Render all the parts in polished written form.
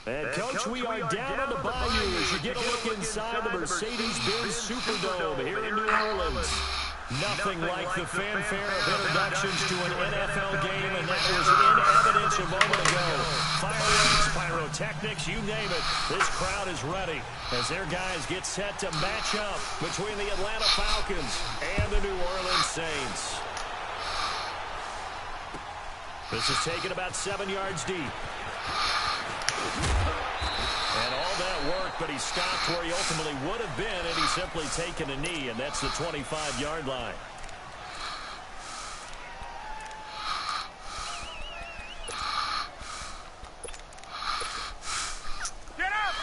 And, Coach, we are down on the bayou as you get a look inside the Mercedes-Benz Superdome here in New Orleans. Nothing like the fanfare of introductions to an NFL game, and that was in evidence a moment ago. Fireworks, pyrotechnics, you name it. This crowd is ready as their guys get set to match up between the Atlanta Falcons and the New Orleans Saints. This is taken about 7 yards deep. And all that work, but he stopped where he ultimately would have been had he simply taken a knee, and that's the 25-yard line. Get up!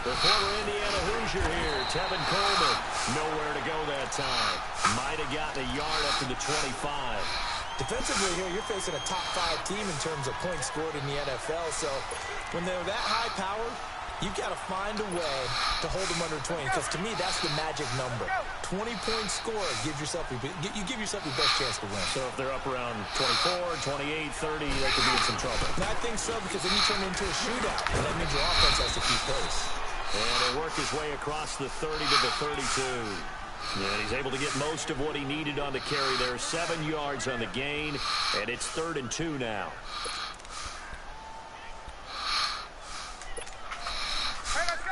The former Indiana Hoosier here, Tevin Coleman. Nowhere to go that time. Might have gotten a yard up to the 25. Defensively here, you're facing a top-5 team in terms of points scored in the NFL. So when they're that high power, you've got to find a way to hold them under 20. Because to me, that's the magic number. 20-point score gives yourself you give yourself your best chance to win. So if they're up around 24, 28, 30, they could be in some trouble. And I think so, because then you turn it into a shootout. And that means your offense has to keep pace. And he'll work his way across the 30 to the 32. And he's able to get most of what he needed on the carry there. 7 yards on the gain, and it's 3rd and 2 now. Hey, let's go!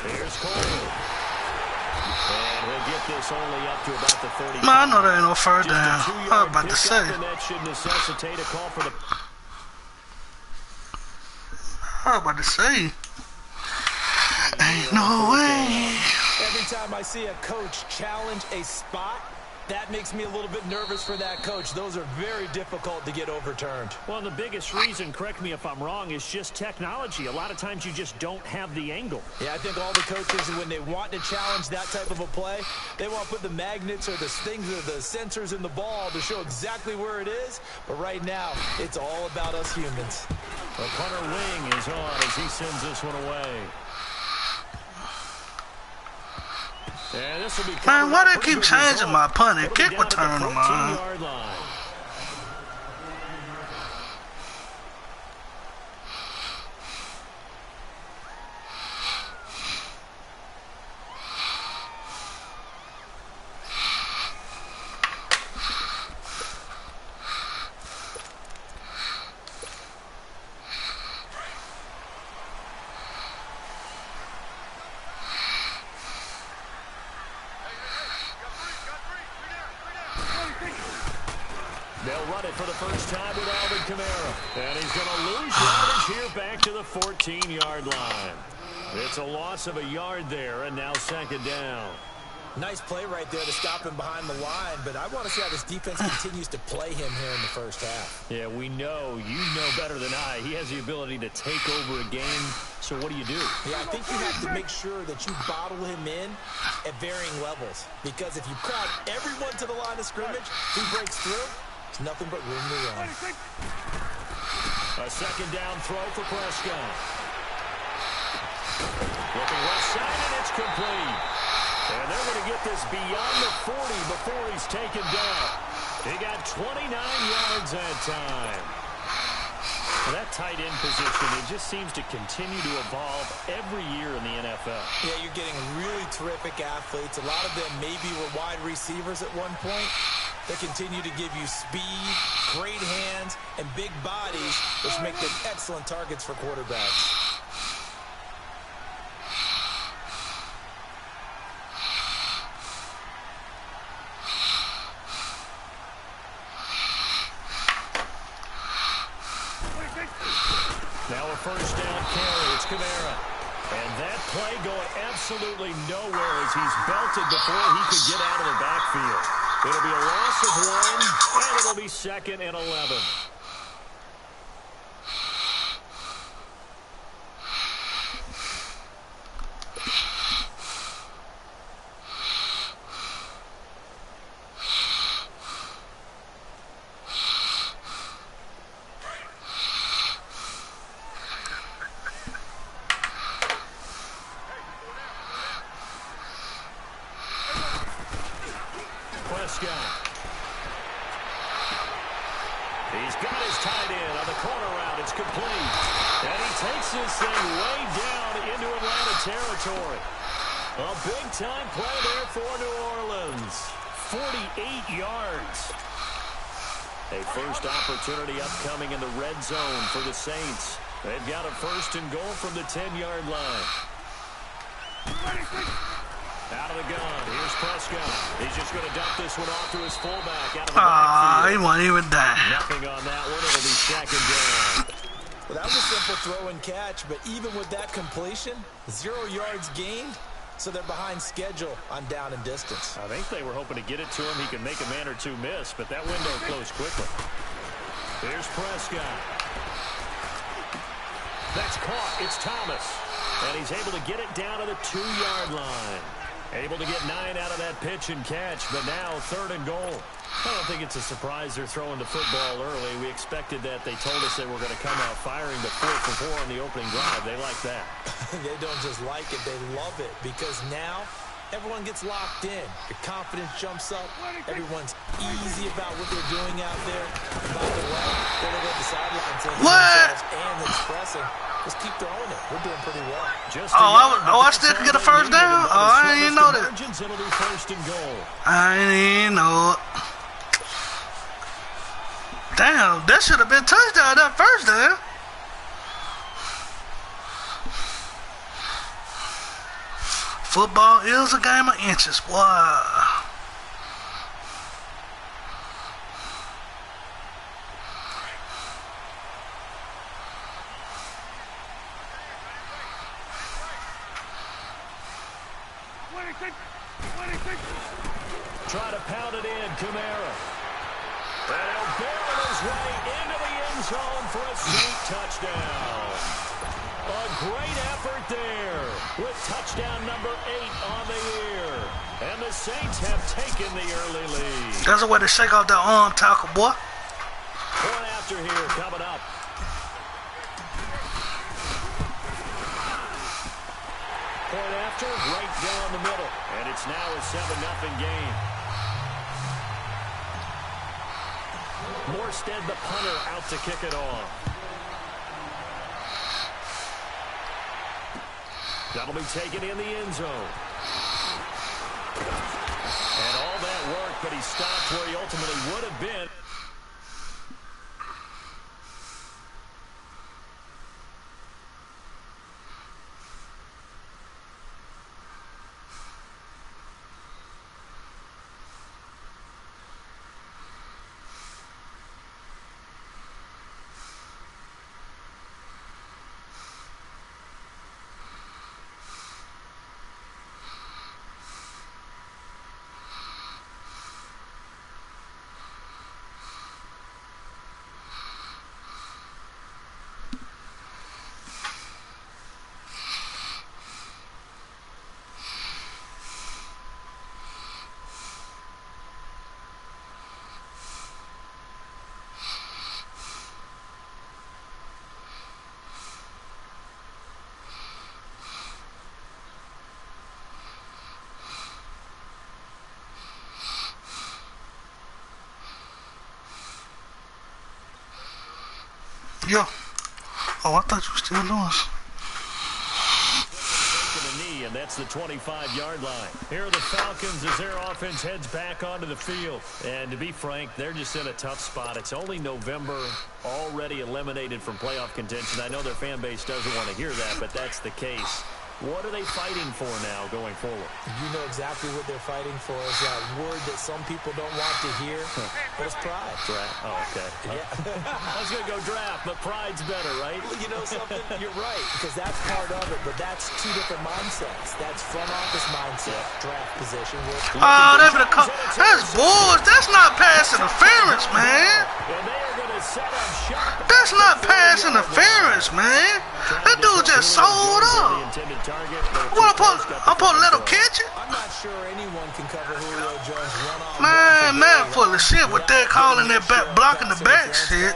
Here's Coleman. And he'll get this only up to about the 30. Man, I know there ain't no third down. I was about to say. And that should necessitate a call for the... I was about to say. Ain't no way. Every time I see a coach challenge a spot, that makes me a little bit nervous for that coach. Those are very difficult to get overturned. Well, the biggest reason, correct me if I'm wrong, is just technology. A lot of times you just don't have the angle. Yeah, I think all the coaches, when they want to challenge that type of a play, they want to put the magnets or the things or the sensors in the ball to show exactly where it is. But right now, it's all about us humans. The punter wing is on as he sends this one away. And this will be Man, why they pretty keep good changing result. my punt and It'll be kick down at the return on mine? 14-yard line. They'll run it for the first time with Alvin Kamara. And he's going to lose yardage here back to the 14-yard line. It's a loss of a yard there, and now second down. Nice play right there to stop him behind the line, but I want to see how this defense continues to play him here in the first half. Yeah, we know. You know better than I. He has the ability to take over a game. So what do you do? Yeah, I think you have to make sure that you bottle him in at varying levels. Because if you crowd everyone to the line of scrimmage, he breaks through, there's nothing but room to run. A second down throw for Prescott. Looking left side, and it's complete. And they're going to get this beyond the 40 before he's taken down. He got 29 yards that time. Well, that tight end position, it just seems to continue to evolve every year in the NFL. Yeah, you're getting really terrific athletes. A lot of them maybe were wide receivers at one point. They continue to give you speed, great hands, and big bodies, which make them excellent targets for quarterbacks. Now a first down carry. It's Kamara. And that play going absolutely nowhere as he's belted before he could get out of the backfield. It'll be a loss of 1, and it'll be second and 11. He's got his tight end on the corner route. It's complete. And he takes this thing way down into Atlanta territory. A big-time play there for New Orleans. 48 yards. A first opportunity upcoming in the red zone for the Saints. They've got a first and goal from the 10-yard line. Out of the gun. Here's Prescott. He's just going to dump this one off to his fullback out of the backfield. He wasn't even there. Nothing on that one. It'll be second down. Well, that was a simple throw and catch, but even with that completion, 0 yards gained, so they're behind schedule on down and distance. I think they were hoping to get it to him. He could make a man or two miss, but that window closed quickly. Here's Prescott. That's caught. It's Thomas. And he's able to get it down to the 2-yard line. Able to get 9 out of that pitch and catch, but now third and goal. I don't think it's a surprise they're throwing the football early. We expected that. They told us they were going to come out firing the 4 for 4 on the opening drive. They like that. They don't just like it, they love it, because now everyone gets locked in. The confidence jumps up. Everyone's easy about what they're doing out there. And by the way, they're going to go to the sidelines themselves and expressing. Just keep throwing it. We're doing pretty well. I still can get a first down? Oh, I didn't even know that. It'll be first and goal. I didn't even know it. Damn, that should have been touchdown, that first down. Football is a game of inches, boy. Try to pound it in, Kamara. And he'll barrel his way into the end zone for a Saint touchdown. A great effort there with touchdown number 8 on the year. And the Saints have taken the early lead. That's a way to shake off that arm tackle, boy. Point after here coming up. point after, right down the middle. And it's now a 7-0 game. Morstead, the punter, out to kick it off. That'll be taken in the end zone. And all that work, but he stopped where he ultimately would have been. Yo. Oh, I thought you were still doing this. And that's the 25-yard line. Here are the Falcons as their offense heads back onto the field. And to be frank, they're just in a tough spot. It's only November, already eliminated from playoff contention. I know their fan base doesn't want to hear that, but that's the case. What are they fighting for now going forward? You know exactly what they're fighting for. Is that word that some people don't want to hear, but it's pride. Draft. Oh, okay. Yeah. I was going to go draft, but pride's better, right? Well, you know something? You're right, because that's part of it, but that's two different mindsets. That's front office mindset, draft position. Oh, that's boys. That's not pass interference, man. And they are going to set up shop. That's not pass interference, man. That dude just sold up. What, I'm supposed to let him catch it? I'm not sure anyone can cover Julio Jones one-on-one. Man full of shit with that calling that back, blocking the back shit.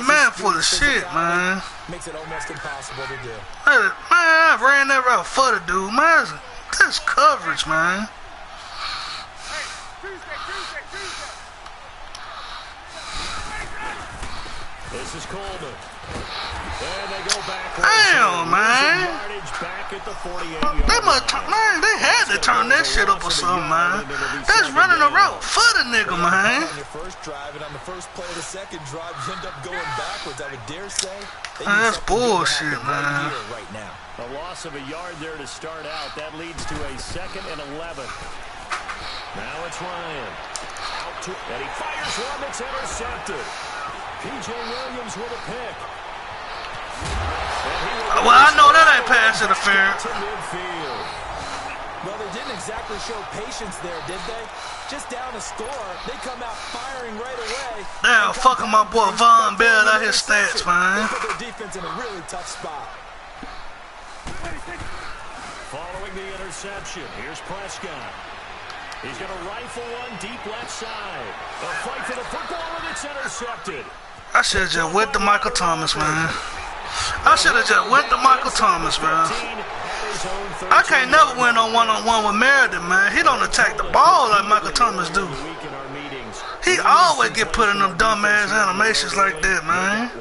Man full of shit, man. Makes it almost impossible to do. Man, I ran that route for the dude, man. That's coverage, man. This is Coleman. And they go back. Damn, man. Back at the 48-yard man, they had to turn that shit up or something, man. That's running a route for the nigga, man. On your first drive and on the first play of the second drive, you end up going backwards, I would dare say. Man, that's bullshit, man. Right now. A loss of a yard there to start out. That leads to a 2nd and 11. Now it's Ryan. And he fires one that's intercepted. P.J. Williams with a pick. Well, I know that ain't pass interference. Well, they didn't exactly show patience there, did they? Just down a score, they come out firing right away. Damn, fucking my boy Von Bell out his stats, man. They put their defense in a really tough spot. Following the interception, here's Prescott. He's going to rifle one deep left side. A fight for the football, and it's intercepted. I should have just went to Michael Thomas, man. I should have just went to Michael Thomas, man. I can't never win on one-on-one with Meredith, man. He don't attack the ball like Michael Thomas do. He always get put in them dumbass animations like that, man.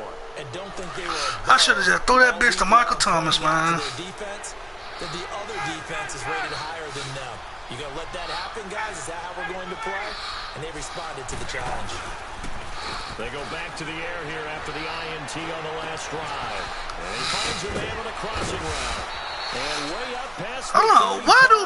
I should have just threw that bitch to Michael Thomas, man. Then the other defense is rated higher than them. You gonna let that happen, guys? Is that how we're going to play? And they responded to the challenge. They go back to the air here after the INT on the last drive. And he finds a man on a crossing route. And way up past the why do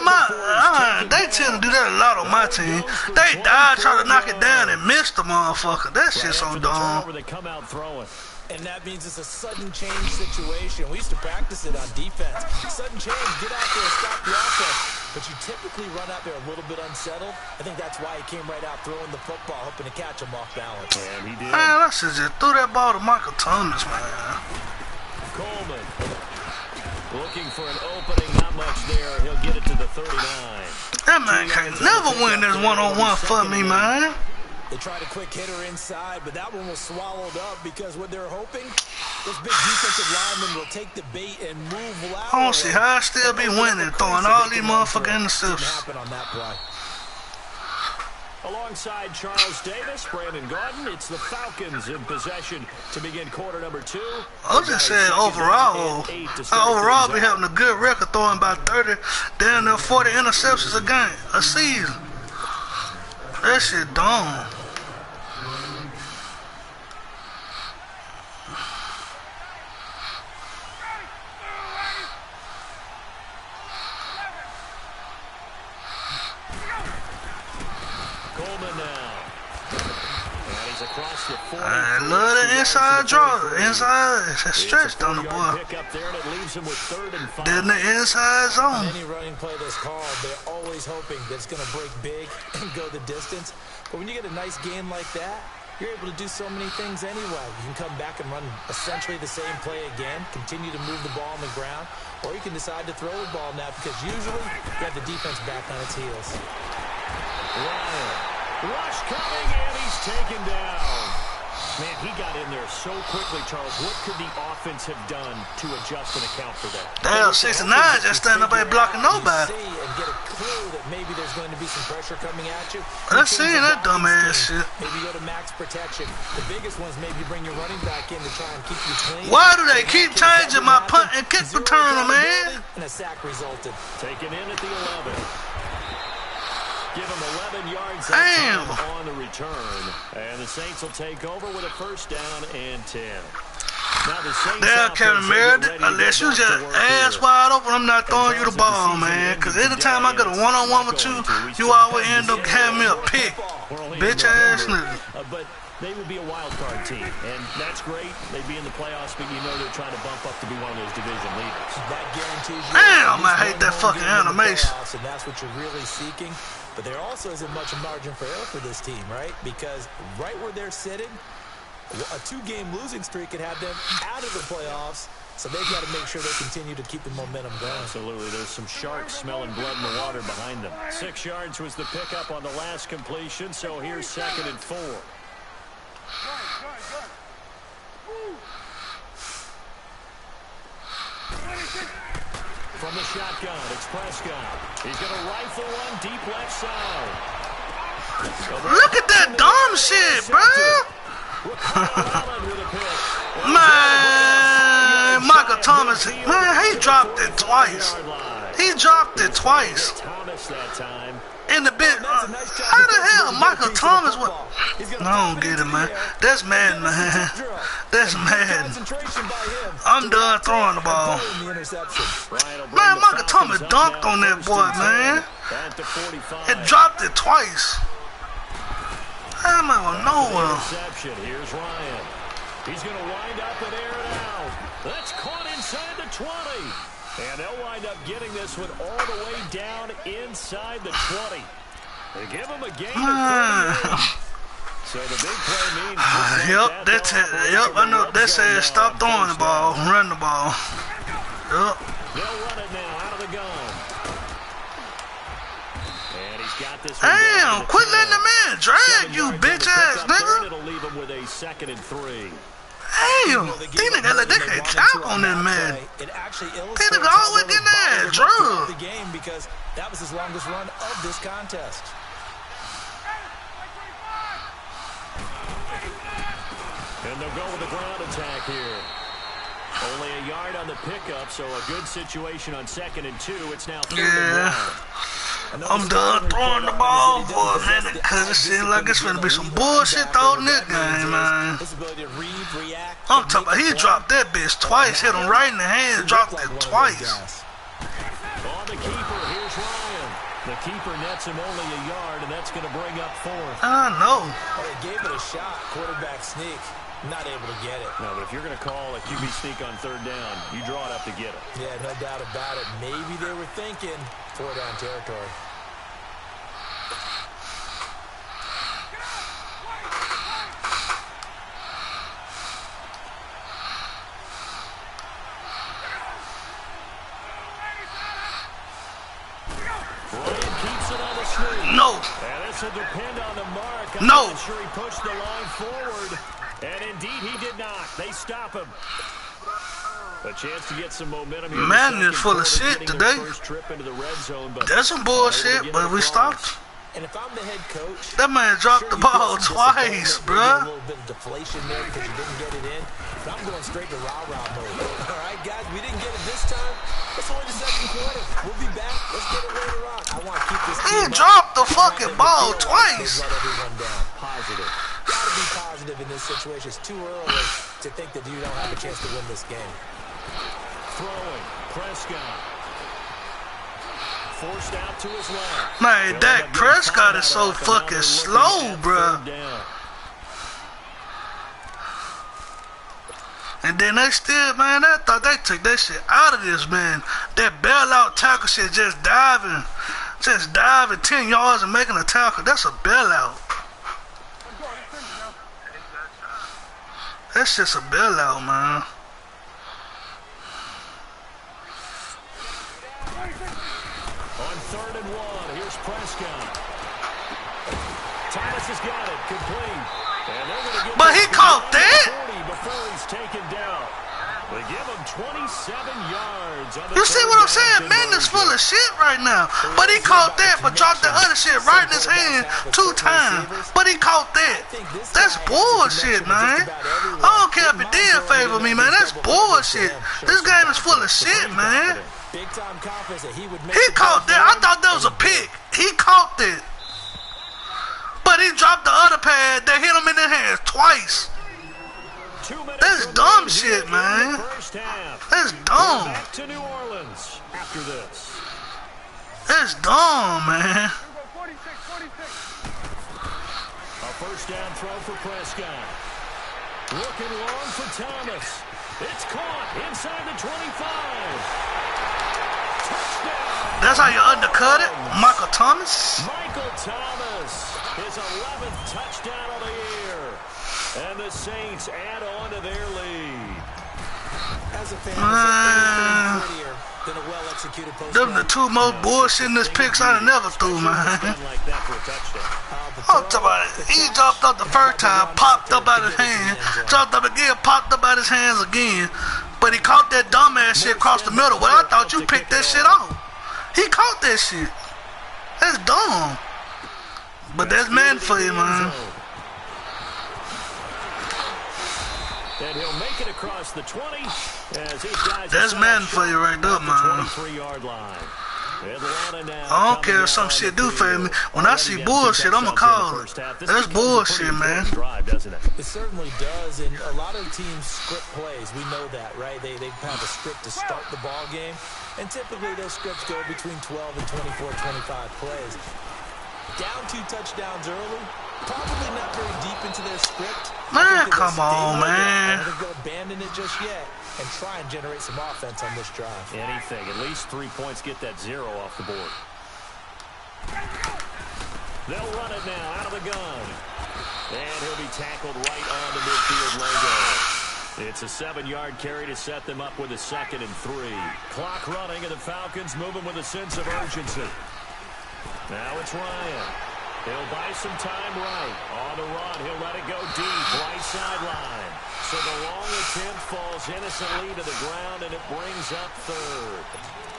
they tend to do that a lot on my team. They die, try to knock it down and miss the motherfucker. That shit's so dumb. They come out throwing. And that means it's a sudden change situation. We used to practice it on defense. Sudden change, get out there, stop the offense. But you typically run out there a little bit unsettled. I think that's why he came right out throwing the football, hoping to catch him off balance. And he did. Man, I should just threw that ball to Michael Thomas, man. Coleman looking for an opening, not much there. He'll get it to the 39. That man can't never win this one-on-one for me, man. They tried a quick hitter inside, but that one was swallowed up because what they're hoping, this big defensive lineman will take the bait and move laterally. I don't see how I still be winning, throwing all these motherfucking interceptions. Happen on that play. Alongside Charles Davis, Brandon Gordon, it's the Falcons in possession to begin quarter number 2. I just said overall. Overall, be having a good record, throwing about 30, down to 40 interceptions a season. That shit dumb. I love the inside draw. Inside stretched on the boy. Then the inside zone. Any running play that's called, they're always hoping that it's going to break big and go the distance. But when you get a nice game like that, you're able to do so many things anyway. You can come back and run essentially the same play again, continue to move the ball on the ground, or you can decide to throw the ball now because usually you have the defense back on its heels. Ryan. Rush coming, and he's taken down. Man, he got in there so quickly, Charles. What could the offense have done to adjust and account for that? Damn, 69 just standing up there blocking nobody. And get a clue that maybe there's going to be some pressure coming at you. Let's see that dumbass shit. Maybe go to max protection. The biggest ones maybe bring your running back in to try and keep you clean. Why do they keep changing my punt and kick returner, man? And a sack resulted. Taken in at the 11. Give him 11 yards on the return. And the Saints will take over with a first down and 10. Now the Saints Damn, Kevin Meredith, unless you just ass wide open, I'm not throwing you the ball, man. Because anytime I get a one-on-one with you always end up having me a pick. Bitch ass nigga. But they would be a wild card team, and that's great. They'd be in the playoffs, but you know they're trying to bump up to be one of those division leaders. That guarantees you. Damn, I hate that fucking animation. And that's what you're really seeking. But there also isn't much margin for error for this team, right? Because right where they're sitting, a 2-game losing streak could have them out of the playoffs. So they've got to make sure they continue to keep the momentum going. Absolutely. There's some sharks smelling blood in the water behind them. 6 yards was the pickup on the last completion, so here's 2nd and 4. From the shotgun, it's Prescott. He's going to rifle one deep left side. Look at that dumb shit, bro. Man, Michael Thomas, man, he dropped it twice. He dropped it twice. In the bit, how the hell Michael Thomas would? I don't get it, man. That's mad, man. That's mad. I'm done throwing the ball. Man, Michael Thomas dunked on that boy, man. It dropped it twice. I'm out of nowhere. Here's Ryan. He's going to wind up and air it out. That's caught inside the 20. And they'll wind up getting this one all the way down inside the 20. They give him a gain of 38. So the big play means yep, that's it. Yep, I know that says stop throwing the ball, run the ball. Yep. They'll run it now out of the gun. And he's got this. Damn, quit letting the man drag you, bitch ass nigga. It'll leave him with a 2nd and 3. Damn, these niggas like they can't count on that man. These niggas always getting that drug. The game because that was his longest run of this contest. And they'll go with the ground attack here. Only a yard on the pickup, so a good situation on 2nd and 2. It's now 3rd and 1. I'm done throwing the ball for a minute because it seems like it's going to be some bullshit thrown in that game, man. I'm talking about he dropped that bitch twice, hit him right in the hand, dropped it twice. On the keeper, here's Ryan. The keeper nets him only a yard, and that's going to bring up 4th. I know. Well, they gave it a shot, quarterback sneak. Not able to get it. No, but if you're going to call a QB sneak on 3rd down, you draw it up to get it. Yeah, no doubt about it. Maybe they were thinking 4-down territory. Ryan keeps it on the sneak. No. And this will depend on the mark. I'm No. not sure he pushed the line forward. And indeed, he did not. They stop him. A chance to get some momentum here. Man is full of shit today. That's some bullshit, but we stopped. And if I'm the head coach, that man dropped the ball twice, bruh. A little bit of deflation there because you didn't get it in. But I'm going straight to rah-rah mode. All right, guys, we didn't get it this time. It's only the second quarter. We'll be back. Let's get it later on. I want to keep this team He dropped the fucking ball twice. Let everyone down. Positive. Gotta be positive in this situation. It's too early to think that you don't have a chance to win this game. Throwing. Prescott. Forced out to his left. Man, Dak Prescott is so fucking slow, bruh. And then they still, man, I thought they took that shit out of this, man. That bailout tackle shit, just diving 10 yards and making a tackle. That's a bailout. That's just a bailout, man. On 3rd and 1, here's Prescott. Thomas has got it, complete. And they're going to get but he caught that. Before he's taken down. They give him 27 yards. You see what I'm saying? Man is full of shit right now. But he caught that, but dropped the other shit right in his hand 2 times. But he caught that. That's bullshit, man. I don't care if it did favor me, man. That's bullshit. This game is full of shit, man. He caught that. I thought that was a pick. He caught that. But he dropped the other pad that hit him in the hands twice. That's dumb shit, man. That's dumb. Back to New Orleans after this. That's dumb, man. A first down throw for Prescott. Looking long for Thomas. It's caught inside the 25. Touchdown. That's how you undercut it? Michael Thomas? Michael Thomas, his 11th touchdown of the year. And the Saints add on to their lead. As a fan, than a well-executed post. Them the two most bullshittingest picks I never threw, man. I'm talking about it. He dropped up the first time, popped up out his hand, dropped up again, popped up out his hands again. But he caught that dumbass shit across the middle. Well, I thought you picked that shit off. He caught that shit. That's dumb. But that's man for you, man. And he'll make it across the 20 as these guys that's man for you right there, man. 23-yard line. I don't care if some shit do for me. When I see bullshit, I'ma call it. That's bullshit, man. It certainly does, and a lot of teams script plays. We know that, right? They have a script to start the ball game, and typically those scripts go between 12 and 24, 25 plays. Down 2 touchdowns early, probably not very deep into their script. Man, come on, man. I don't think they'll abandon it just yet and try and generate some offense on this drive. Anything, at least 3 points, get that 0 off the board. They'll run it now out of the gun. And he'll be tackled right on the midfield logo. It's a 7-yard carry to set them up with a 2nd and 3. Clock running, and the Falcons moving with a sense of urgency. Now it's Ryan. He'll buy some time right. On the run, he'll let it go deep, right sideline. So the long attempt falls innocently to the ground, and it brings up 3rd.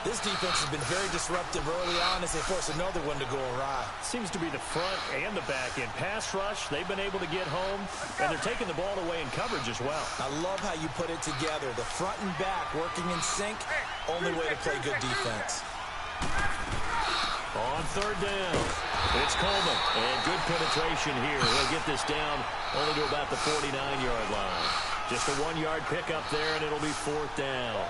This defense has been very disruptive early on as they force another one to go awry. Seems to be the front and the back end. Pass rush, they've been able to get home, and they're taking the ball away in coverage as well. I love how you put it together. The front and back working in sync, only way to play good defense. On 3rd down, it's Coleman, and good penetration here. He'll get this down only to about the 49-yard line. Just a 1-yard pickup there, and it'll be 4th down.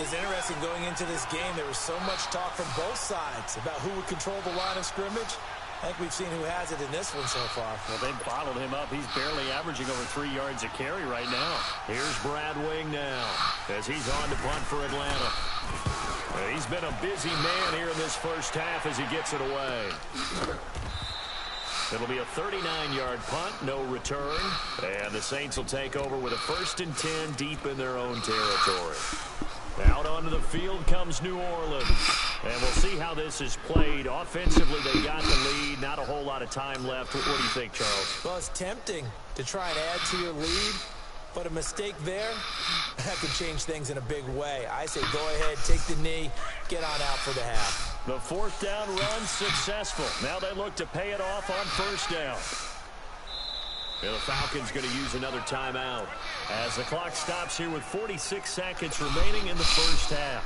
It's interesting going into this game. There was so much talk from both sides about who would control the line of scrimmage. I think we've seen who has it in this one so far. Well, they bottled him up. He's barely averaging over 3 yards a carry right now. Here's Brad Wing now as he's on to punt for Atlanta. He's been a busy man here in this first half as he gets it away. It'll be a 39-yard punt, no return. And the Saints will take over with a 1st and 10 deep in their own territory. Out onto the field comes New Orleans. And we'll see how this is played. Offensively, they got the lead. Not a whole lot of time left. What do you think, Charles? Well, it's tempting to try and add to your lead, but a mistake there, that could change things in a big way. I say go ahead, take the knee, get on out for the half. The fourth down run successful. Now they look to pay it off on first down. And the Falcons going to use another timeout as the clock stops here with 46 seconds remaining in the first half.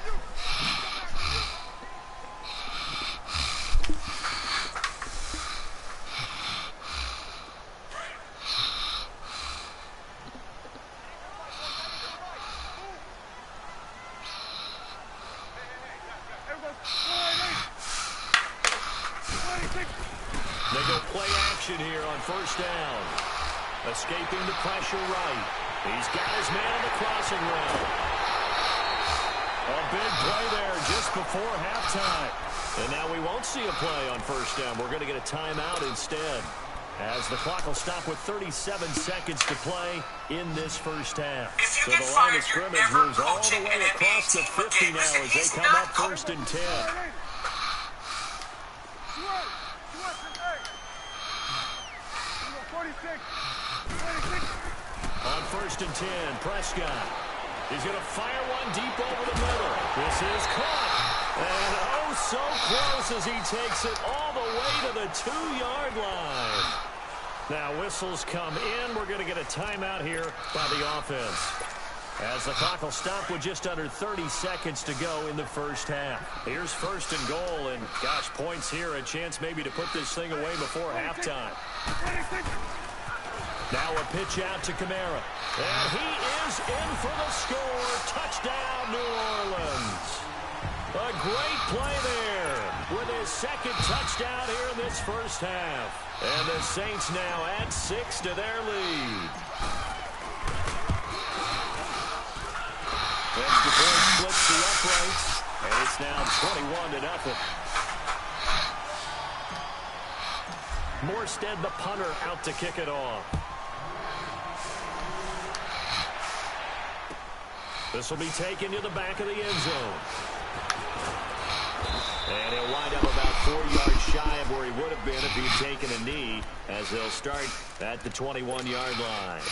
They go play action here on first down. Escaping the pressure right. He's got his man on the crossing route. A big play there just before halftime. And now we won't see a play on first down. We're going to get a timeout instead, as the clock will stop with 37 seconds to play in this first half. So the line of scrimmage moves all the way across the 50 now as they come up first and 10. On first and 10, Prescott. He's going to fire one deep over the middle. This is caught. And oh, so close as he takes it all the way to the 2-yard line. Now whistles come in. We're going to get a timeout here by the offense, as the clock will stop with just under 30 seconds to go in the first half. Here's first and goal, and gosh, points here, a chance maybe to put this thing away before halftime. Now a pitch out to Kamara. And he is in for the score. Touchdown, New Orleans. A great play there with his second touchdown here in this first half. And the Saints now add 6 to their lead. Extra point splits the uprights. And it's now 21-0. Morstead, the punter, out to kick it off. This will be taken to the back of the end zone. And he'll wind up about 4 yards shy of where he would have been if he'd taken a knee, as they'll start at the 21-yard line.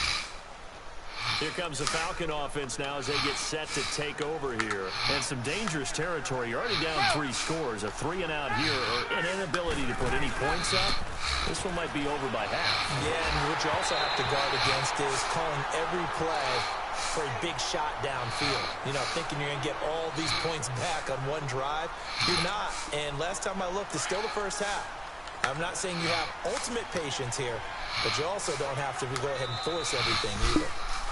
Here comes the Falcon offense now as they get set to take over here. And some dangerous territory. You're already down 3 scores. A 3-and-out here, or an inability to put any points up. This one might be over by half. Yeah, and what you also have to guard against is calling every play for a big shot downfield. You know, thinking you're going to get all these points back on one drive. You're not. And last time I looked, it's still the first half. I'm not saying you have ultimate patience here, but you also don't have to go ahead and force everything either.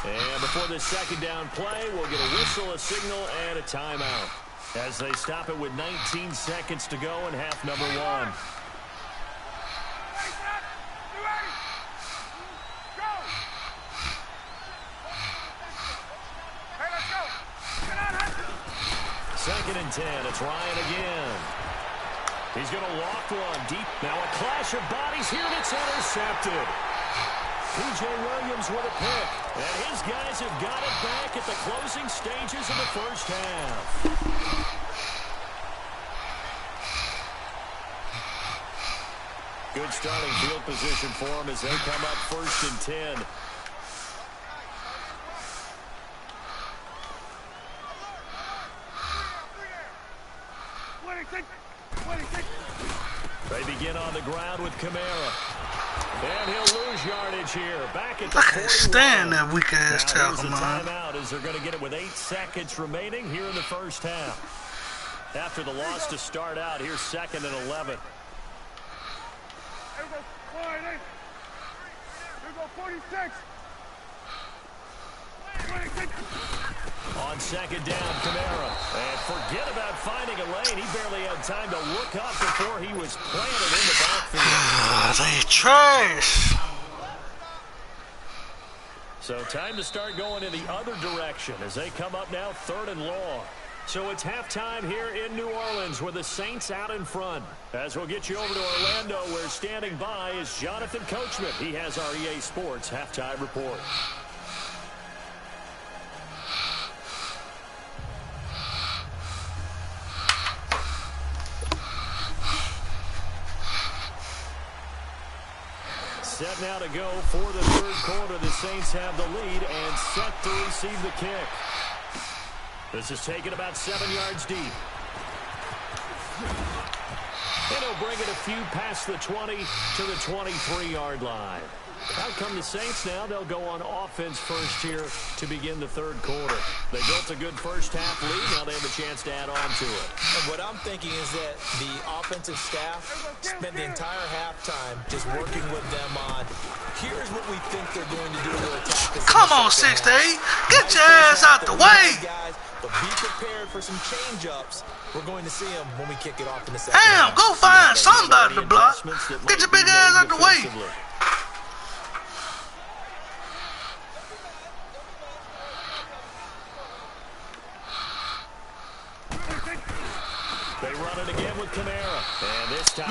And before this second down play, we'll get a whistle, a signal, and a timeout, as they stop it with 19 seconds to go in half number 1. Second and 10, it's Ryan again. He's going to loft one deep. Now a clash of bodies here, and it's intercepted. P.J. Williams with a pick. And his guys have got it back at the closing stages of the first half. Good starting field position for them as they come up first and 10. They begin on the ground with Kamara. And he'll lose yardage here. Back at the 41. I can't stand that weak-ass tackle, man. Timeout as they're going to get it with 8 seconds remaining here in the first half. After the loss to start out, here's second and 11. Here we go, 46. 26. On second down, Kamara. And forget about finding a lane. He barely had time to look up before he was planted in the backfield. They trash. So time to start going in the other direction as they come up now 3rd and long. So it's halftime here in New Orleans with the Saints out in front. As we'll get you over to Orlando, where standing by is Jonathan Coachman. He has our EA Sports halftime report. set now to go for the third quarter. The Saints have the lead and set to receive the kick. This is taken about 7 yards deep. And he'll bring it a few past the 20 to the 23-yard line. Out come the Saints now. They'll go on offense first here to begin the third quarter. They built a good first half lead. Now they have a chance to add on to it. And what I'm thinking is that the offensive staff spent the entire halftime just working with them on, here's what we think they're going to do to attack us. Come on, 6 to 8. Get your ass out the way. Guys, but be prepared for some change-ups. We're going to see them when we kick it off in the second Damn, half. go find somebody to block. Get your big ass out the way. They run it again with Kamara. And this time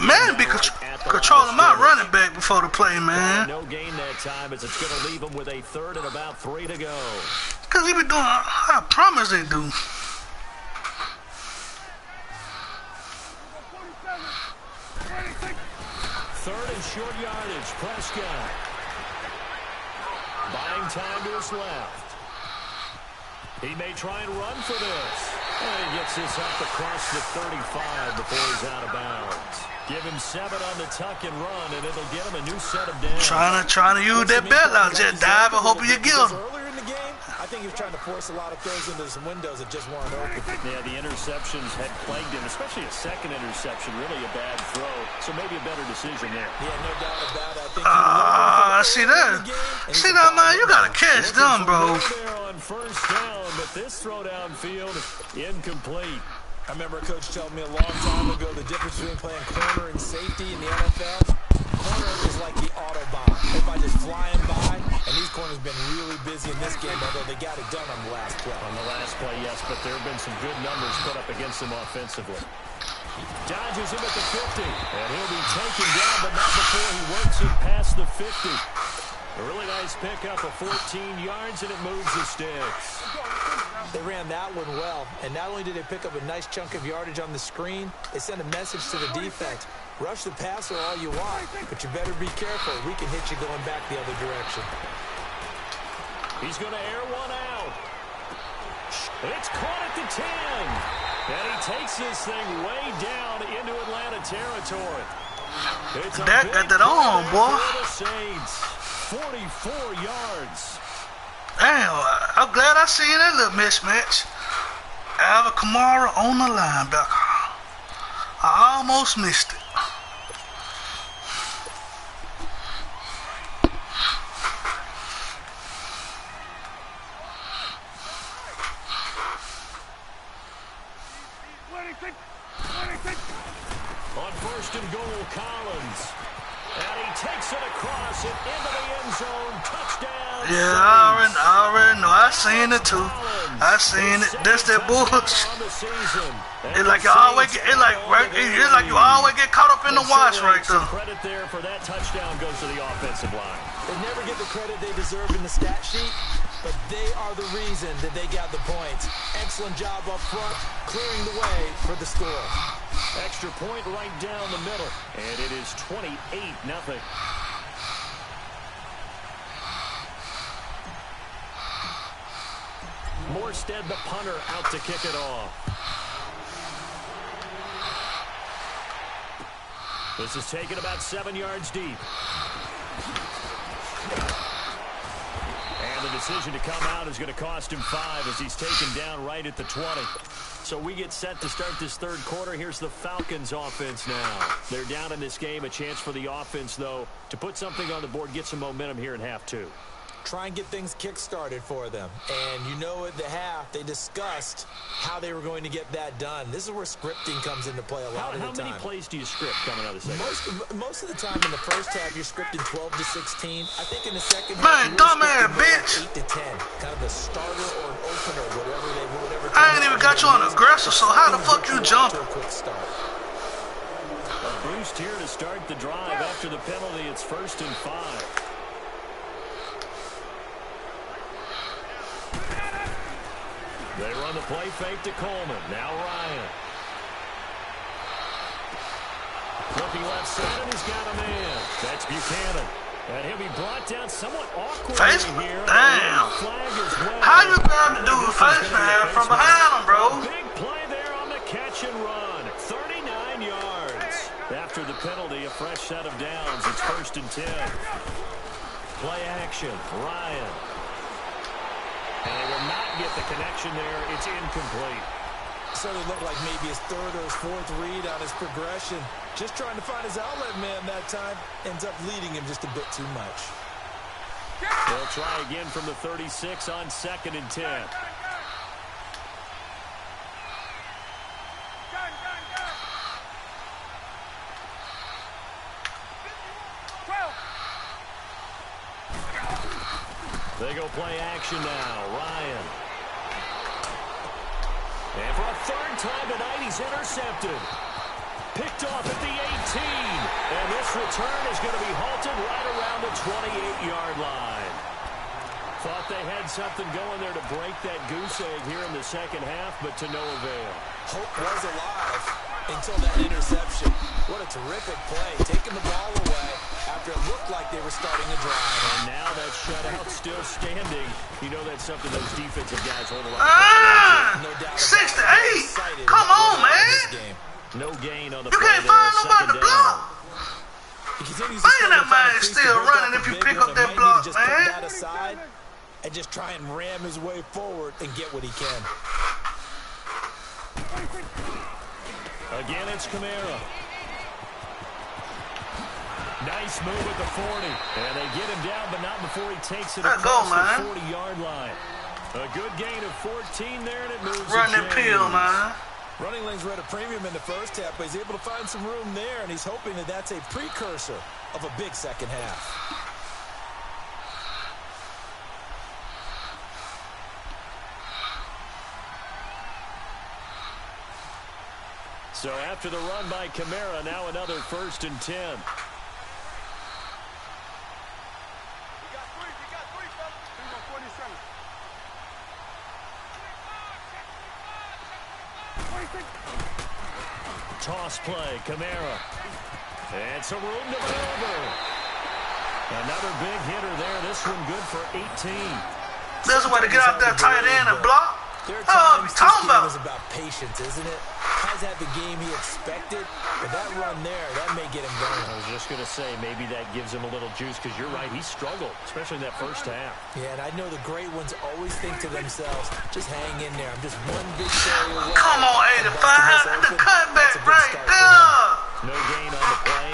man be controlling my running back before the play, man. No gain that time as it's going to leave him with a third and about 3 to go. Because he be doing, I promise they do. Third and short yardage. Prescott buying time to his left. He may try and run for this. And he gets this up across the 35 before he's out of bounds. Give him 7 on the tuck and run, and it'll get him a new set of downs. Trying to use that bailout jet dive and hope you get him. Earlier in the game, I think he was trying to force a lot of throws into some windows that just weren't open. Yeah, the interceptions had plagued him, especially a second interception, really a bad throw. So maybe a better decision there. Yeah, no doubt about it. I think see that? See that, man? You gotta catch them, bro. There on first down, but this throw downfield incomplete. I remember a coach told me a long time ago the difference between playing corner and safety in the NFL. Corner is like the Autobahn. Everybody just flying by, and these corners been really busy in this game, although they got it done on the last play. On the last play, yes, but there have been some good numbers put up against them offensively. Dodges him at the 50, and he'll be taken down, but not before he works it past the 50. A really nice pickup of 14 yards, and it moves the sticks. They ran that one well, and not only did they pick up a nice chunk of yardage on the screen, they sent a message to the defense. Rush the passer all you want, but you better be careful. We can hit you going back the other direction. He's going to air one out. It's caught at the 10. And he takes this thing way down into Atlanta territory. It's That got that on, boy. For the Saints. 44 yards. Damn, I'm glad I seen that little mismatch. Alvin Kamara on the linebacker. I almost missed it. On first and goal, Collins. And he takes it across and into the end zone. Touchdown. Yeah, I already know. I seen it too. I seen it. That's that bullshit. It's like you always get, it's like you always get caught up in the wash right there. Credit there for that touchdown goes to the offensive line. They never get the credit they deserve in the stat sheet, but they are the reason that they got the points. Excellent job up front, clearing the way for the score. Extra point right down the middle, and it is 28-0. Morstead, the punter, out to kick it off. This is taken about 7 yards deep. And the decision to come out is going to cost him 5 as he's taken down right at the 20. So we get set to start this third quarter. Here's the Falcons offense now. They're down in this game. A chance for the offense, though, to put something on the board, get some momentum here in half 2. Try and get things kick-started for them. And you know at the half, they discussed how they were going to get that done. This is where scripting comes into play a lot of the time. How many plays do you script coming out of the second? Most of the time in the first half, you're scripting 12 to 16. I think in the second Man, half, dumbass bitch. 8 to 10. Kind of a starter or an opener, whatever. I ain't even got you on aggressive, so how the fuck you jumping? A boost here to start the drive after the penalty. It's 1st and 5. They run the play fake to Coleman. Now Ryan. Looking left side, and he's got a man. That's Buchanan. And he'll be brought down somewhat awkwardly Face? here. Damn. Flag as well. How you grab the dude face man from behind him, bro? Big play there on the catch and run. 39 yards. After the penalty, a fresh set of downs. It's 1st and 10. Play action. Ryan. And they will not get the connection there. It's incomplete. So it looked like maybe his 3rd or his 4th read on his progression. Just trying to find his outlet man that time. Ends up leading him just a bit too much. They'll try again from the 36 on 2nd and 10. They go play action now. Ryan. And for a 3rd time tonight, he's intercepted. Picked off at the 18. And this return is going to be halted right around the 28-yard line. Thought they had something going there to break that goose egg here in the 2nd half, but to no avail. Hope was alive until that interception. What a terrific play. Taking the ball away after it looked like they were starting a drive. And now that shutout still standing. You know that's something those defensive guys hold a lot. No doubt 6 to 8. Come on, man. No gain on the You play can't there. find nobody to 2nd block. down. Man, that man's still running if you pick up that block, just man. put that aside and just try and ram his way forward and get what he can. Again, it's Kamara. Nice move at the 40. And they get him down, but not before he takes it across the 40-yard line. A good gain of 14 there, and it moves. Run that pill, man. Running lanes were at a premium in the 1st half, but he's able to find some room there, and he's hoping that that's a precursor of a big 2nd half. So after the run by Kamara, now another 1st and 10. You got 3, fellas. 27. Toss play, Kamara. And some room to maneuver. Another big hitter there. This one good for 18. There's a way to get out there tight end and block. There are Oh, times I'm talking this game about. is about patience, isn't it? Has had the game he expected, but that run there, that may get him going. I was just going to say, maybe that gives him a little juice, because you're right, he struggled, especially in that 1st half. Yeah, and I know the great ones always think to themselves, just hang in there. I'm just one big carry away. Come on, 85. The cutback right there. No gain on the play.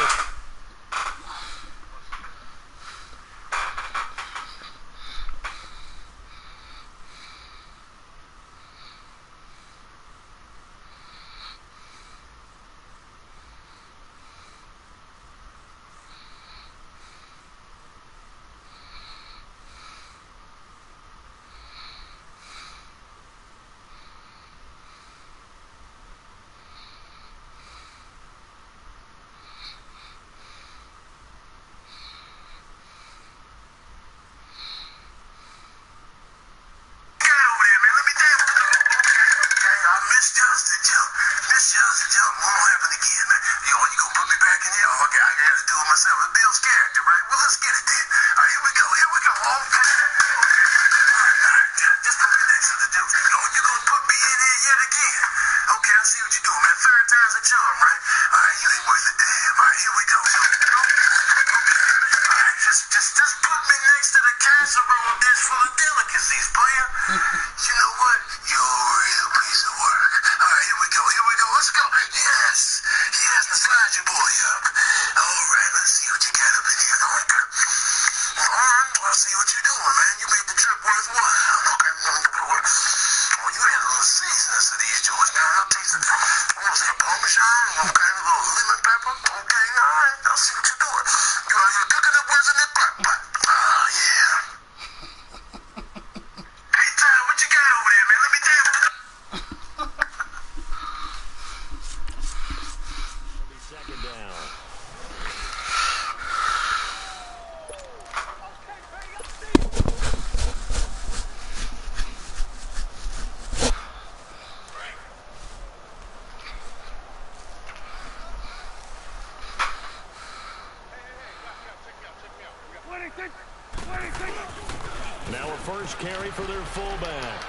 first carry for their fullback.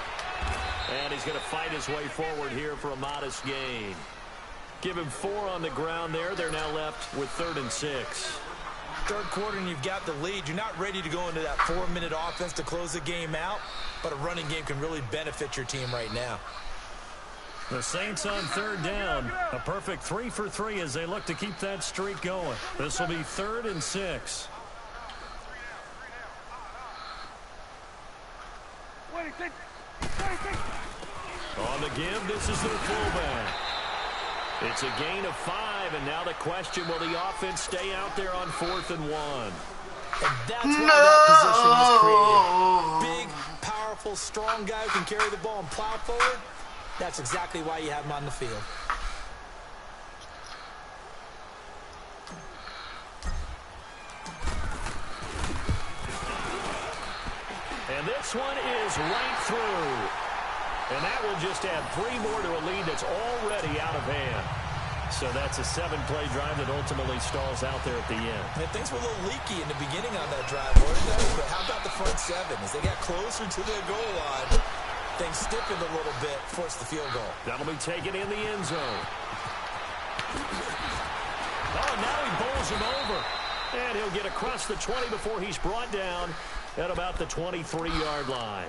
And he's going to fight his way forward here for a modest gain. Give him 4 on the ground there. They're now left with 3rd and 6. Third quarter and you've got the lead. You're not ready to go into that 4-minute offense to close the game out, but a running game can really benefit your team right now. The Saints on 3rd down. A perfect 3 for 3 as they look to keep that streak going. This will be 3rd and 6. On the give, this is their fullback. It's a gain of 5, and now the question, will the offense stay out there on 4th and 1? And that's why that position was created. Big, powerful, strong guy who can carry the ball and plow forward. That's exactly why you have him on the field. And this one is right through. And that will just add 3 more to a lead that's already out of hand. So that's a 7-play drive that ultimately stalls out there at the end. And things were a little leaky in the beginning on that drive, weren't they? But how about the front 7? As they got closer to their goal line, things stiffened a little bit, forced the field goal. That'll be taken in the end zone. Oh, now he bowls him over. And he'll get across the 20 before he's brought down at about the 23-yard line.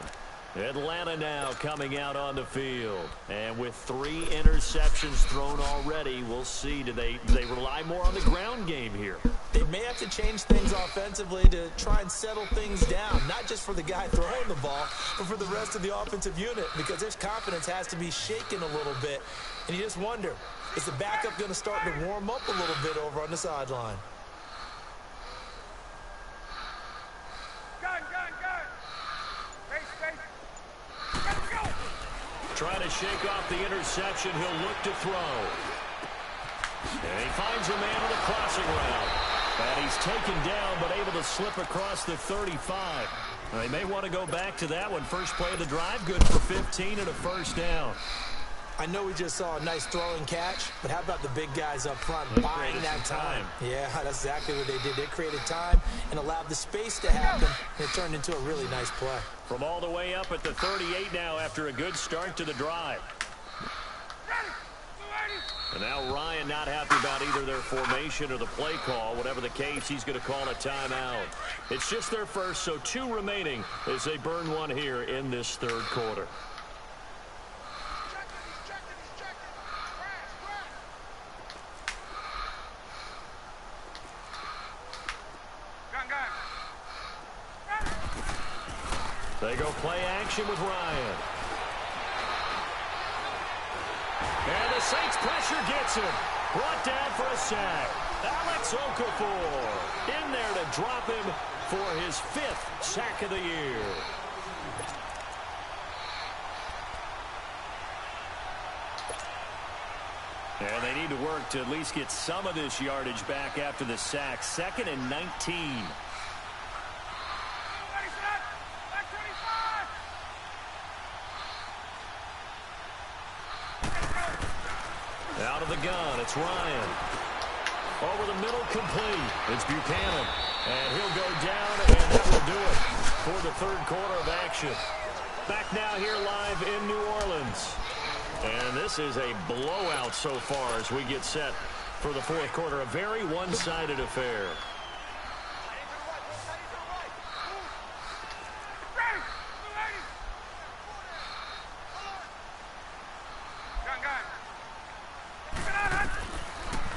Atlanta now coming out on the field. And with 3 interceptions thrown already, we'll see. Do they rely more on the ground game here? They may have to change things offensively to try and settle things down, not just for the guy throwing the ball, but for the rest of the offensive unit, because his confidence has to be shaken a little bit. And you just wonder, is the backup going to start to warm up a little bit over on the sideline? Trying to shake off the interception. He'll look to throw. And he finds a man on the crossing route. And he's taken down, but able to slip across the 35. They may want to go back to that one. First play of the drive, good for 15 and a first down. I know we just saw a nice throwing catch, but how about the big guys up front buying that time? Yeah, that's exactly what they did. They created time and allowed the space to happen, and it turned into a really nice play. From all the way up at the 38 now after a good start to the drive. And now Ryan not happy about either their formation or the play call. Whatever the case, he's going to call a timeout. It's just their first, so 2 remaining as they burn one here in this 3rd quarter. They go play action with Ryan. And the Saints pressure gets him. Brought down for a sack. Alex Okafor in there to drop him for his 5th sack of the year. And they need to work to at least get some of this yardage back after the sack. 2nd and 19. Out of the gun, it's Ryan. Over the middle, complete. It's Buchanan. And he'll go down, and that will do it for the 3rd quarter of action. Back now here live in New Orleans. And this is a blowout so far as we get set for the 4th quarter. A very one-sided affair.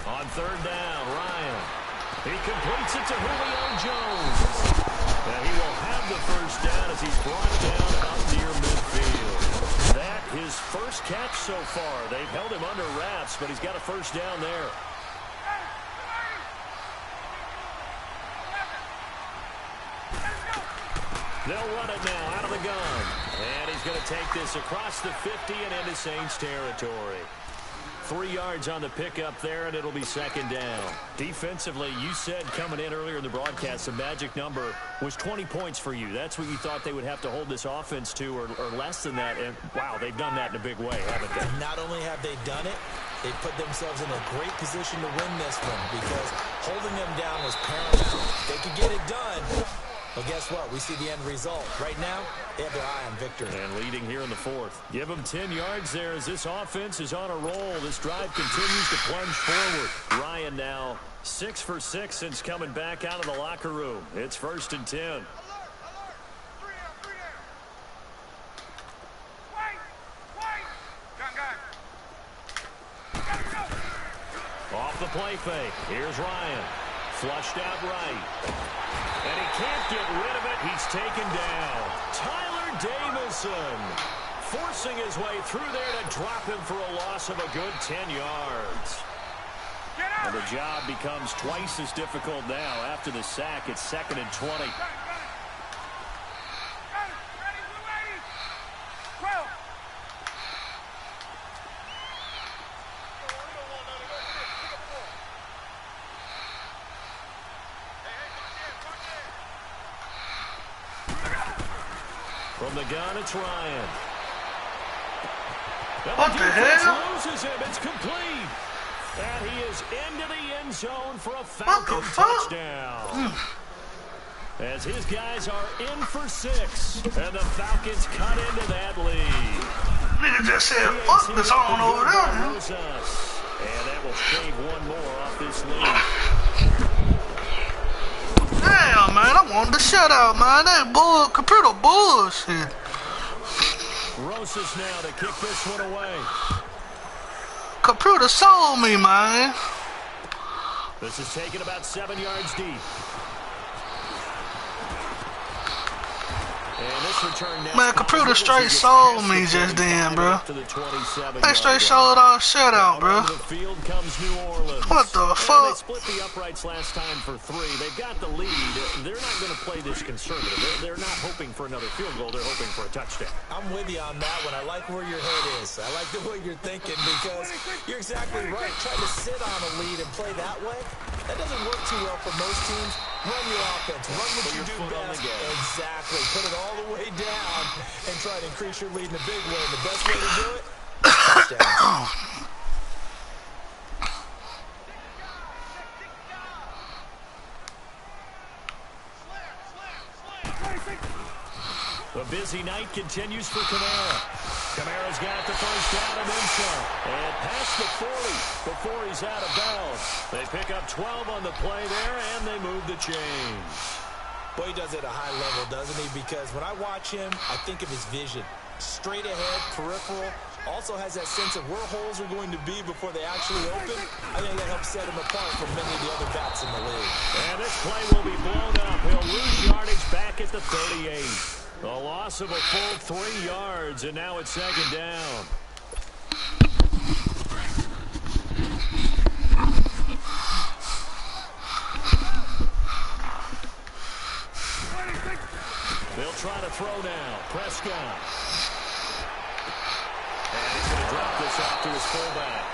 On 3rd down, Ryan. He completes it to Julio Jones. And he will have the first down as he's brought down up near midfield. That his first catch so far. They've held him under wraps, but he's got a first down there. They'll run it now out of the gun. And he's going to take this across the 50 and into Saints territory. 3 yards on the pickup there, and it'll be 2nd down. Defensively, you said coming in earlier in the broadcast, the magic number was 20 points for you. That's what you thought they would have to hold this offense to, or less than that. And, wow, they've done that in a big way, haven't they? And not only have they done it, they put themselves in a great position to win this one because holding them down was paramount. They could get it done. Well, guess what? We see the end result. Right now, they have their eye on victory. And leading here in the fourth. Give them 10 yards there as this offense is on a roll. This drive continues to plunge forward. Ryan now 6 for 6 since coming back out of the locker room. It's 1st and 10. Off the play fake. Here's Ryan. Flushed out right. And he can't get rid of it. He's taken down. Tyler Davison forcing his way through there to drop him for a loss of a good 10 yards. And the job becomes twice as difficult now. After the sack, it's 2nd and 20. From the gun, it's Ryan. What the hell? Loses him. It's complete. And he is into the end zone for a Falcon touchdown. As his guys are in for 6. And the Falcons cut into that lead. Nigga just said, fuck this on over there, man. And that will shave one more off this lead. Damn, man, I wanted the shutout, man. That computer bullshit. Rosas now to kick this one away. Computer sold me, man. This is taken about 7 yards deep. And this return now. Man, computer straight sold me just then, bro. They straight sold our shutout, bro. What the fuck? They split the uprights last time for 3. They've got the lead. They're not going to play this conservative. They're not hoping for another field goal. They're hoping for a touchdown. I'm with you on that one. I like where your head is. I like the way you're thinking because you're exactly right. Trying to sit on a lead and play that way, that doesn't work too well for most teams. Run your offense. Run what you do best. Exactly. Put it all the way down and try to increase your lead in a big way. And the best way to do it, touchdown. The busy night continues for Kamara. Kamara's got the first down and then some. And past the 40 before he's out of bounds. They pick up 12 on the play there, and they move the chains. Boy, he does it at a high level, doesn't he? Because when I watch him, I think of his vision. Straight ahead, peripheral. Also has that sense of where holes are going to be before they actually open. I think that helps set him apart from many of the other backs in the league. And this play will be blown up. He'll lose yardage back at the 38. A loss of a full 3 yards, and now it's 2nd down. They'll try to throw now. Prescott. And he's going to drop this off to his fullback.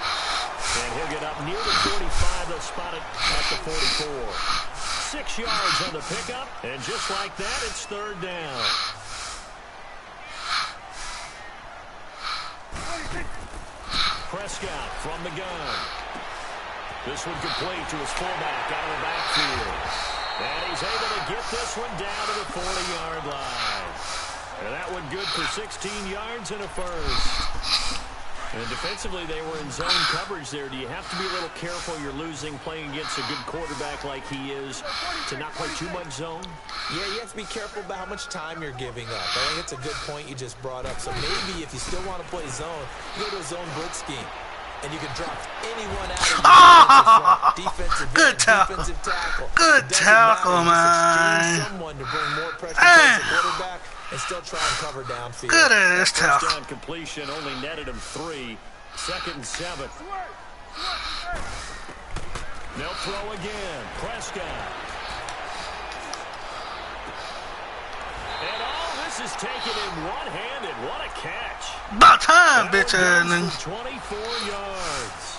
And he'll get up near the 45. They'll spot it at the 44. 6 yards on the pickup. And just like that, it's 3rd down. Prescott from the gun. This one complete to his fullback out of the backfield. And he's able to get this one down to the 40-yard line. And that one good for 16 yards and a first. And defensively, they were in zone coverage there. Do you have to be a little careful? You're losing playing against a good quarterback like he is to not play too much zone? Yeah, you have to be careful about how much time you're giving up. I think it's a good point you just brought up. So maybe if you still want to play zone, you go to a zone blitz scheme. And you can drop anyone out of your defensive tackle. Good tackle, man. Someone to bring more pressure to the quarterback and still try and cover downfield. Good ass tackle. Touchdown completion only netted him 3. 2nd and 7. They'll throw again. Prescott. And all this is taken in one-handed. What a catch. About time, bitch ass nigga. 24 yards.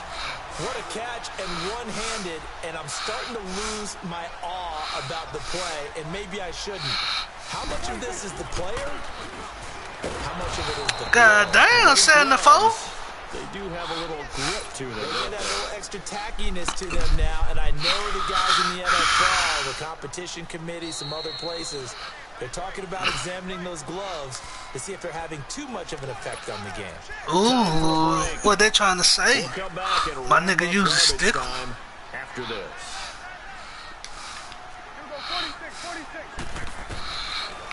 What a catch and one-handed, and I'm starting to lose my awe about the play, and maybe I shouldn't. How much of this is the player? How much of it is the God damn, 74. they do have a little grit to them. They get that little extra tackiness to them now, and I know the guys in the NFL, the competition committee, some other places, they're talking about examining those gloves to see if they're having too much of an effect on the game. Ooh, what they trying to say? We'll come back and My nigga used a stick. After this.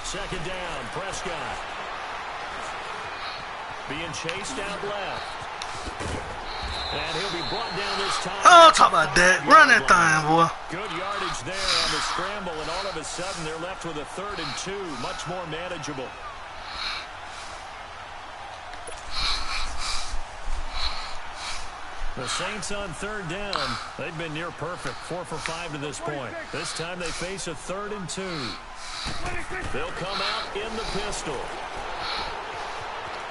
Second down, Prescott. Being chased out left. And he'll be brought down this time. Oh, talk about that. Run that thing, boy. Good yardage there on the scramble, and all of a sudden they're left with a 3rd and 2. Much more manageable. The Saints on 3rd down. They've been near perfect. 4 for 5 to this point. This time they face a 3rd and 2. They'll come out in the pistol.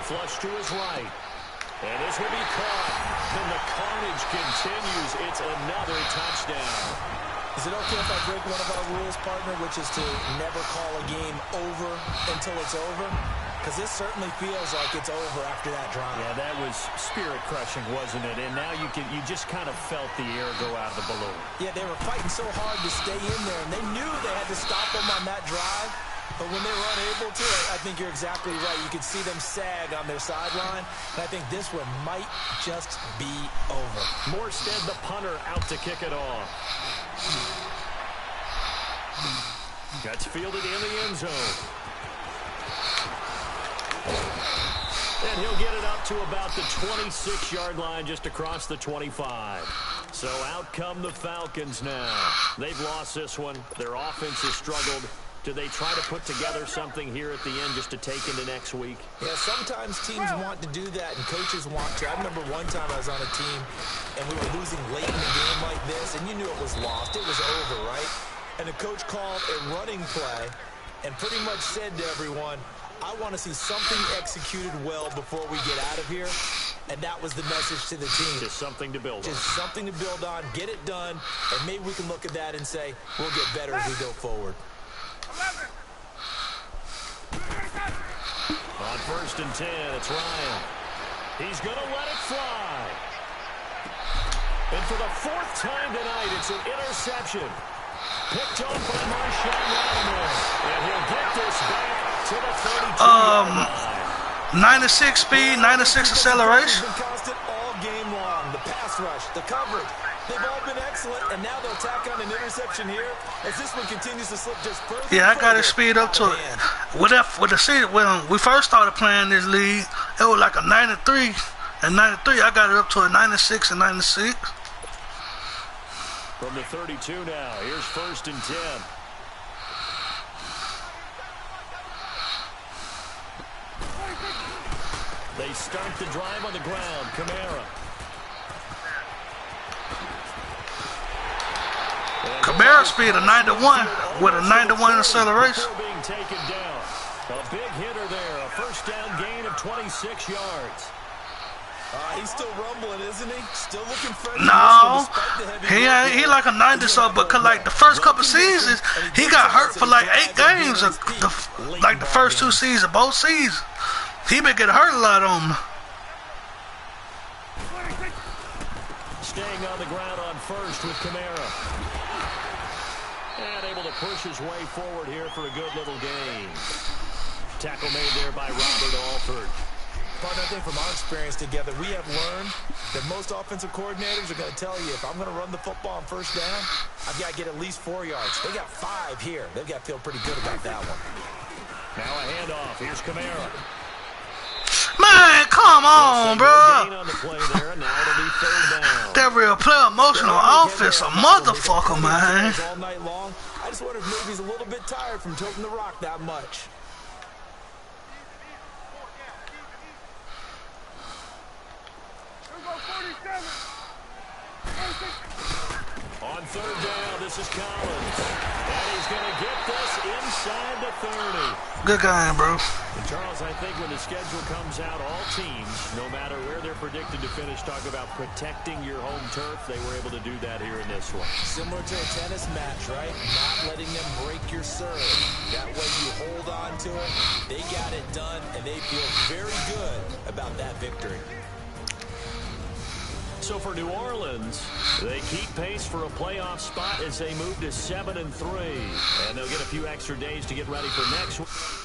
Flush to his right. And this will be caught. And the carnage continues. It's another touchdown. Is it okay if I break one of our rules, partner, which is to never call a game over until it's over? Because this certainly feels like it's over after that drive. Yeah, that was spirit-crushing, wasn't it? And now you just kind of felt the air go out of the balloon. Yeah, they were fighting so hard to stay in there, and they knew they had to stop them on that drive. But when they were unable to, I think you're exactly right. You could see them sag on their sideline. And I think this one might just be over. Morstead, the punter, out to kick it off. Gets fielded in the end zone. And he'll get it up to about the 26-yard line, just across the 25. So out come the Falcons now. They've lost this one. Their offense has struggled. Do they try to put together something here at the end just to take into next week? Yeah, sometimes teams want to do that and coaches want to. I remember one time I was on a team and we were losing late in the game like this, and you knew it was lost. It was over, right? And the coach called a running play and pretty much said to everyone, I want to see something executed well before we get out of here. And that was the message to the team. Just something to build on. Just something to build on, get it done, and maybe we can look at that and say, we'll get better as we go forward. 11. On 1st and 10, it's Ryan. He's going to let it fly. And for the 4th time tonight, it's an interception. Picked off by Marshawn Lattimore. And he'll get this back to the 32. 96 speed, 96 acceleration. Been constant all game long. The pass rush, the coverage, they've all been excellent, and now they'll tack on an interception here as this one continues to slip just further. Yeah, I got to speed up to it. When we first started playing this league, it was like a 93 and 93. I got it up to a 96 and 96. From the 32 now, here's 1st and 10. They start the drive on the ground. Kamara. Kamara speed of 91 with a 91 acceleration. Being taken down. A big hitter there. A 1st down gain of 26 yards. He's still rumbling, isn't he? Still looking fresh. No, he like a 90 something, but cause like the first couple seasons, he got hurt for like 8 games. Like the first 2 seasons, both seasons, he been getting hurt a lot on him. Staying on the ground on 1st with Kamara. And able to push his way forward here for a good little gain. Tackle made there by Robert Alford. But I think from our experience together, we have learned that most offensive coordinators are going to tell you, if I'm going to run the football on 1st down, I've got to get at least 4 yards. They got 5 here. They've got to feel pretty good about that one. Now a handoff. Here's Kamara. Man, come on, bro. On the play there. Now it'll be 3rd down. That real player emotional offense, a motherfucker, man. All night long. I just wonder if maybe he's a little bit tired from toting the rock that much. On 3rd down, this is Collins. And he's going to get this inside the 30. Good game, bro. And Charles, I think when the schedule comes out, all teams, no matter where they're predicted to finish, talk about protecting your home turf. They were able to do that here in this one. Similar to a tennis match, right? Not letting them break your serve. That way you hold on to it. They got it done, and they feel very good about that victory. So for New Orleans, they keep pace for a playoff spot as they move to 7-3. And they'll get a few extra days to get ready for next week.